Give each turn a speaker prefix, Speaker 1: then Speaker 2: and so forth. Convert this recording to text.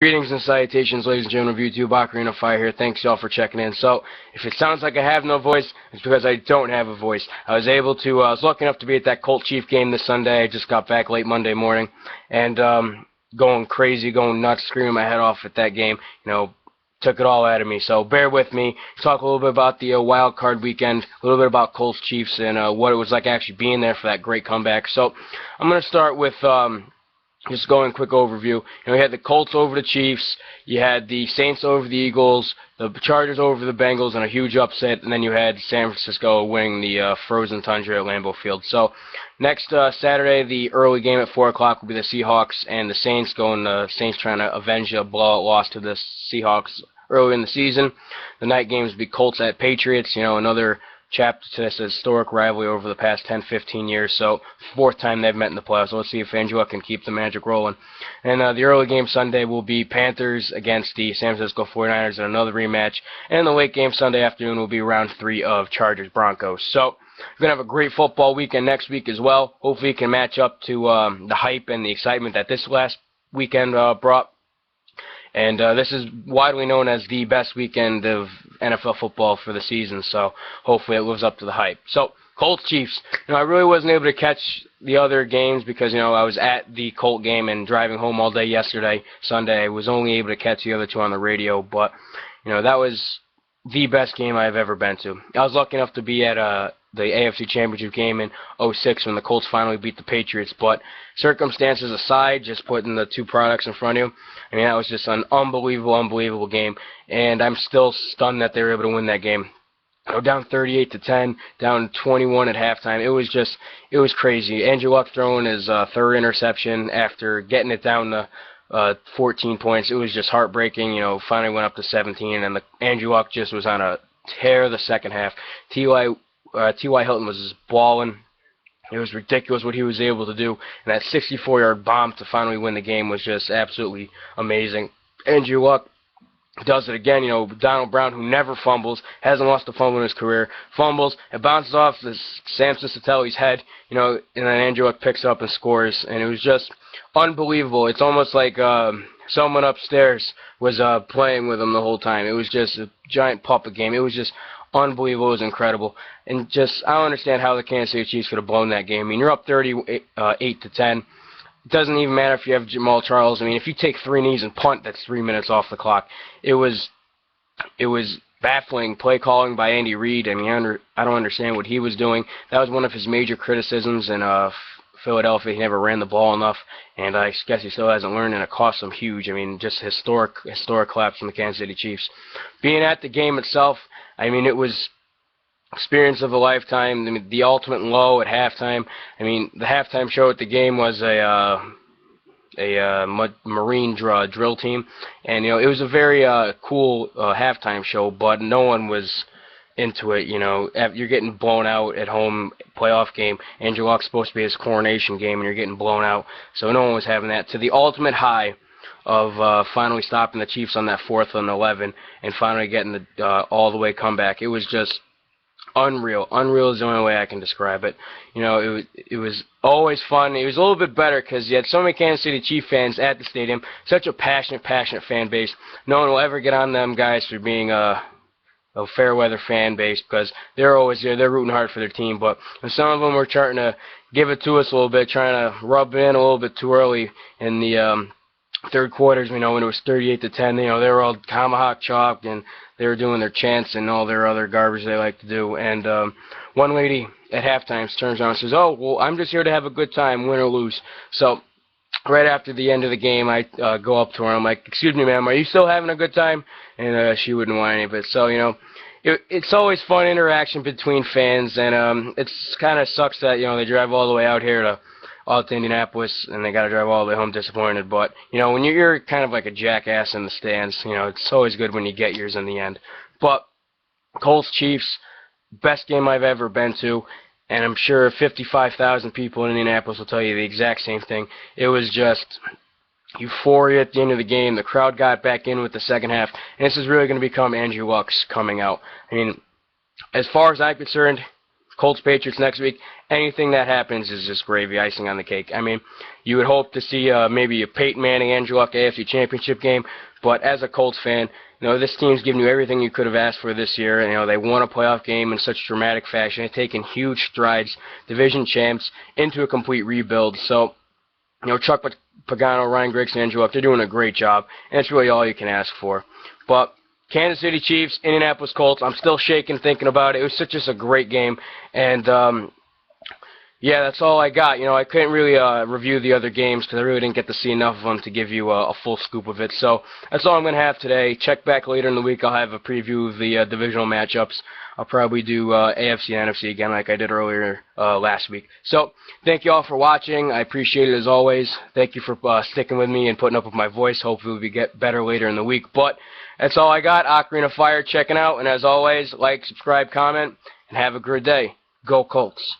Speaker 1: Greetings and salutations, ladies and gentlemen of YouTube. Ocarina of Fire here. Thanks, y'all, for checking in. So, if it sounds like I have no voice, it's because I don't have a voice. I was lucky enough to be at that Colts Chiefs game this Sunday. I just got back late Monday morning, and going crazy, going nuts, screaming my head off at that game. Took it all out of me. So, bear with me. Talk a little bit about the Wildcard weekend, a little bit about Colts Chiefs, and what it was like actually being there for that great comeback. So, I'm going to start with just going quick overview. We had the Colts over the Chiefs, you had the Saints over the Eagles, the Chargers over the Bengals, and a huge upset, and then you had San Francisco winning the frozen tundra at Lambeau Field. So next Saturday, the early game at 4 o'clock will be the Seahawks and the Saints, Saints trying to avenge a blowout loss to the Seahawks early in the season. The night games will be Colts at Patriots, another chapter to this historic rivalry over the past 10-15 years. So, fourth time they've met in the playoffs. So let's see if Angela can keep the magic rolling. And the early game Sunday will be Panthers against the San Francisco 49ers in another rematch. And the late game Sunday afternoon will be round 3 of Chargers-Broncos. So, we're going to have a great football weekend next week as well. Hopefully it can match up to the hype and the excitement that this last weekend brought. And this is widely known as the best weekend of NFL football for the season, so hopefully it lives up to the hype. So, Colts Chiefs. I really wasn't able to catch the other games because, I was at the Colt game and driving home all day yesterday, Sunday. I was only able to catch the other two on the radio, but, that was the best game I've ever been to. I was lucky enough to be at the AFC Championship game in '06 when the Colts finally beat the Patriots, but circumstances aside, just putting the two products in front of you, that was just an unbelievable game, and I'm still stunned that they were able to win that game. Down 38-10, down 21 at halftime. It was crazy. Andrew Luck throwing his third interception after getting it down to 14 points. It was just heartbreaking. Finally went up to 17, and Andrew Luck just was on a tear the second half. T.Y. Hilton was just balling. It was ridiculous what he was able to do, and that 64-yard bomb to finally win the game was just absolutely amazing. Andrew Luck does it again. Donald Brown, who never fumbles, hasn't lost a fumble in his career, fumbles, and bounces off Sam Cicatelli's head, and then Andrew Luck picks up and scores, and it was just unbelievable. It's almost like someone upstairs was playing with him the whole time. It was just a giant puppet game. It was just unbelievable. It was incredible. And I don't understand how the Kansas City Chiefs could have blown that game. You're up 38-10. It doesn't even matter if you have Jamal Charles. If you take 3 knees and punt, that's 3 minutes off the clock. It was baffling play calling by Andy Reid. I don't understand what he was doing. That was one of his major criticisms in Philadelphia. He never ran the ball enough, and I guess he still hasn't learned, and it cost him huge. Just historic collapse from the Kansas City Chiefs. Being at the game itself, it was experience of a lifetime. The ultimate low at halftime. The halftime show at the game was a Marine drill team, and it was a very cool halftime show, but no one was into it. You're getting blown out at home playoff game. Andrew Luck's supposed to be his coronation game, and you're getting blown out, so no one was having that. To the ultimate high of finally stopping the Chiefs on that 4th and 11 and finally getting the all the way comeback. It was just unreal. Unreal is the only way I can describe it. It was always fun. It was a little bit better because you had so many Kansas City Chiefs fans at the stadium. Such a passionate fan base. No one will ever get on them guys for being a fair weather fan base because they're always there. They're rooting hard for their team. But some of them were trying to give it to us a little bit, trying to rub it in a little bit too early in the third quarters, when it was 38-10, they were all tomahawk chopped and they were doing their chants and all their other garbage they like to do. And one lady at halftime turns around and says, "Oh, well, I'm just here to have a good time, win or lose." So right after the end of the game, I go up to her. I'm like, "Excuse me, ma'am, are you still having a good time?" And she wouldn't want any of it. So, it's always fun interaction between fans, and it's kind of sucks that, they drive all the way out here to Indianapolis, and they got to drive all the way home disappointed. But, when you're kind of like a jackass in the stands, it's always good when you get yours in the end. But Colts Chiefs, best game I've ever been to, and I'm sure 55,000 people in Indianapolis will tell you the exact same thing. It was just euphoria at the end of the game. The crowd got back in with the second half, and this is really going to become Andrew Luck's coming out. As far as I'm concerned, Colts Patriots next week. Anything that happens is just gravy, icing on the cake. I mean, you would hope to see maybe a Peyton Manning, Andrew Luck AFC Championship game, but as a Colts fan, this team's given you everything you could have asked for this year. They won a playoff game in such dramatic fashion. They've taken huge strides, division champs, into a complete rebuild. So, Chuck Pagano, Ryan Griggs, and Andrew Luck, they're doing a great job, and it's really all you can ask for. But Kansas City Chiefs, Indianapolis Colts, I'm still shaking thinking about it. It was just a great game, and yeah, that's all I got. I couldn't really review the other games because I really didn't get to see enough of them to give you a full scoop of it. So that's all I'm going to have today. Check back later in the week. I'll have a preview of the divisional matchups. I'll probably do AFC and NFC again like I did earlier last week. So thank you all for watching. I appreciate it as always. Thank you for sticking with me and putting up with my voice. Hopefully we get better later in the week. But that's all I got. Ocarina of Fire checking out. And as always, like, subscribe, comment, and have a good day. Go Colts.